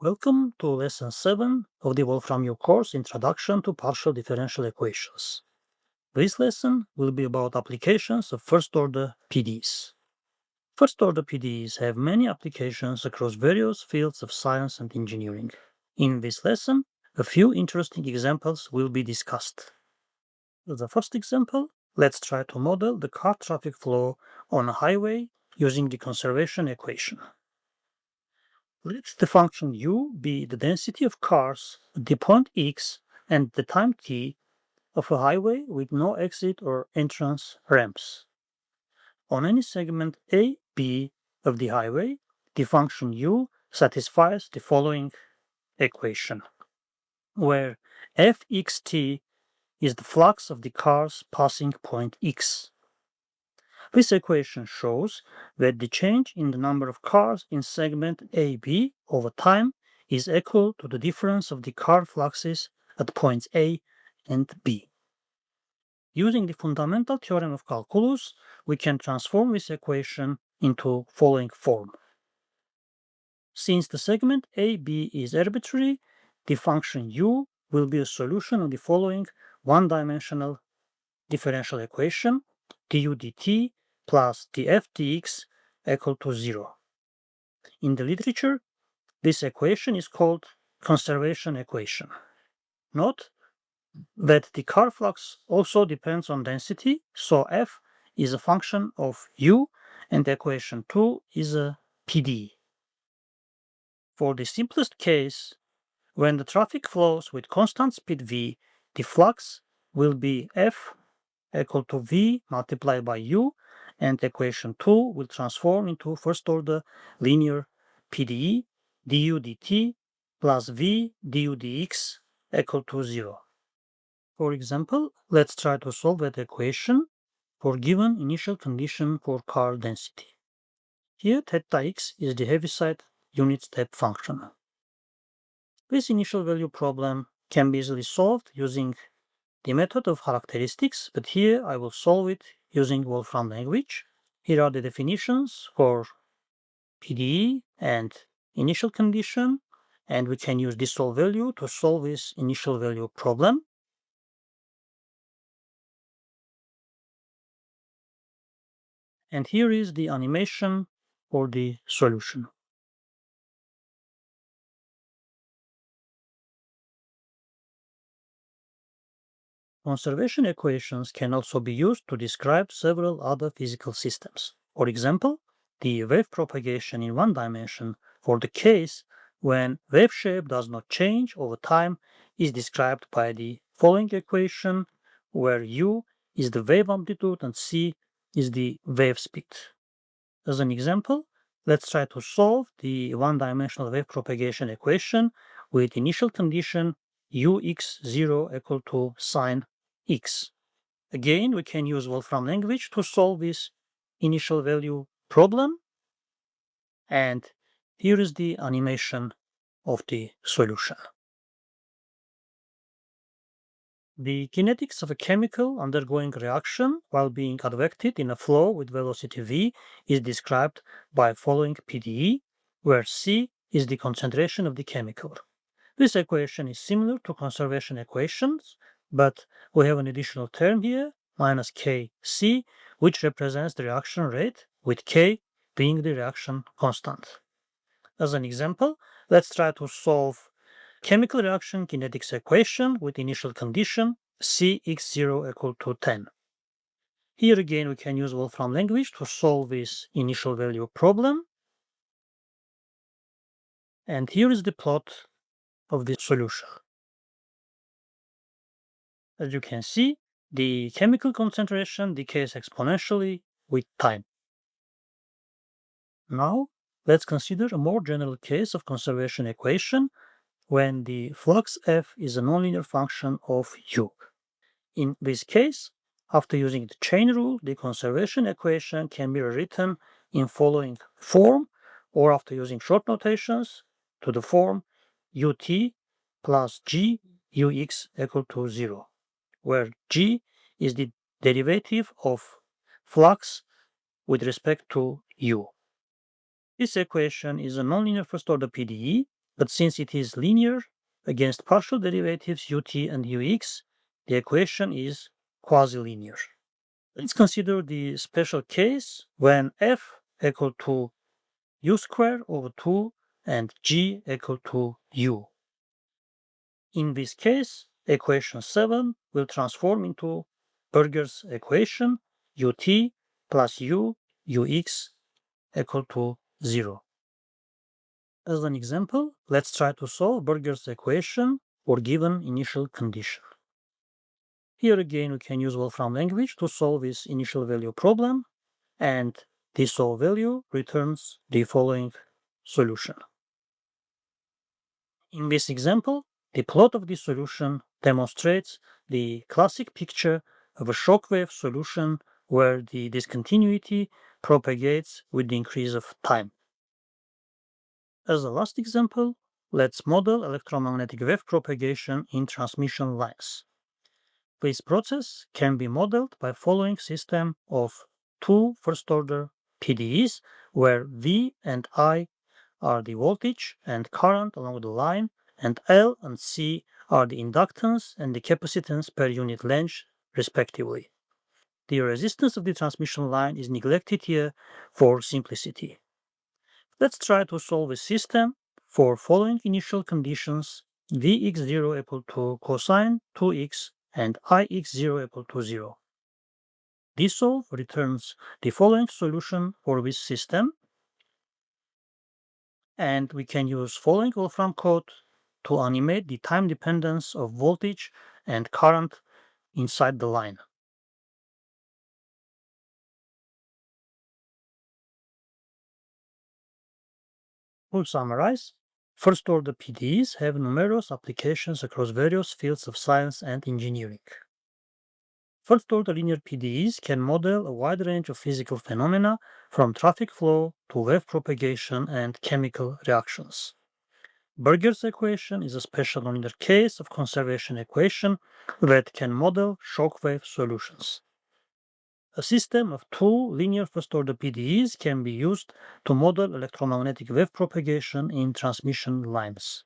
Welcome to Lesson 7 of the Wolfram U course Introduction to Partial Differential Equations. This lesson will be about applications of first-order PDEs. First-order PDEs have many applications across various fields of science and engineering. In this lesson, a few interesting examples will be discussed. The first example, let's try to model the car traffic flow on a highway using the conservation equation. Let the function u be the density of cars at the point x and the time t of a highway with no exit or entrance ramps. On any segment a, b of the highway, the function u satisfies the following equation, where fxt is the flux of the cars passing point x. This equation shows that the change in the number of cars in segment AB over time is equal to the difference of the car fluxes at points A and B. Using the fundamental theorem of calculus, we can transform this equation into following form. Since the segment AB is arbitrary, the function u will be a solution of the following one-dimensional differential equation du dt plus df dx equal to 0. In the literature, this equation is called conservation equation. Note that the car flux also depends on density, so f is a function of u and equation 2 is a PDE. For the simplest case, when the traffic flows with constant speed v, the flux will be f equal to v multiplied by u, and equation 2 will transform into first-order linear PDE du dt plus v du dx equal to 0. For example, let's try to solve that equation for given initial condition for car density. Here theta x is the Heaviside unit step function. This initial value problem can be easily solved using the method of characteristics, but here I will solve it using Wolfram language. Here are the definitions for PDE and initial condition, and we can use dissolve value to solve this initial value problem. And here is the animation for the solution. Conservation equations can also be used to describe several other physical systems. For example, the wave propagation in one dimension for the case when wave shape does not change over time is described by the following equation, where u is the wave amplitude and c is the wave speed. As an example, let's try to solve the one-dimensional wave propagation equation with initial condition ux0 equal to sine x. Again, we can use Wolfram language to solve this initial value problem. And here is the animation of the solution. The kinetics of a chemical undergoing reaction while being advected in a flow with velocity v is described by following PDE, where C is the concentration of the chemical. This equation is similar to conservation equations, but we have an additional term here, minus Kc, which represents the reaction rate, with K being the reaction constant. As an example, let's try to solve chemical reaction kinetics equation with initial condition Cx0 equal to 10. Here again we can use Wolfram language to solve this initial value problem. And here is the plot of the solution. As you can see, the chemical concentration decays exponentially with time. Now, let's consider a more general case of conservation equation when the flux f is a nonlinear function of u. In this case, after using the chain rule, the conservation equation can be rewritten in following form, or after using short notations to the form ut plus g ux equal to 0, where g is the derivative of flux with respect to u. This equation is a nonlinear first-order PDE But since it is linear against partial derivatives ut and ux, the equation is quasi-linear. Let's consider the special case when f equal to u squared over 2 and g equal to u. In this case, equation 7 will transform into Burger's equation ut plus u ux equal to 0. As an example, let's try to solve Burger's equation for given initial condition. Here again, we can use Wolfram language to solve this initial value problem, and this solve value returns the following solution. In this example, the plot of the solution demonstrates the classic picture of a shockwave solution where the discontinuity propagates with the increase of time. As a last example, let's model electromagnetic wave propagation in transmission lines. This process can be modeled by following system of two first-order PDEs, where V and I are the voltage and current along the line, and L and C are the inductance and the capacitance per unit length, respectively. The resistance of the transmission line is neglected here for simplicity. Let's try to solve a system for following initial conditions: Vx0 equal to cosine 2x and Ix0 equal to 0. This solve returns the following solution for this system, and we can use following Wolfram code to animate the time dependence of voltage and current inside the line. To summarize, first-order PDEs have numerous applications across various fields of science and engineering. First-order linear PDEs can model a wide range of physical phenomena, from traffic flow to wave propagation and chemical reactions. Burger's equation is a special nonlinear case of conservation equation that can model shockwave solutions. A system of two linear first-order PDEs can be used to model electromagnetic wave propagation in transmission lines.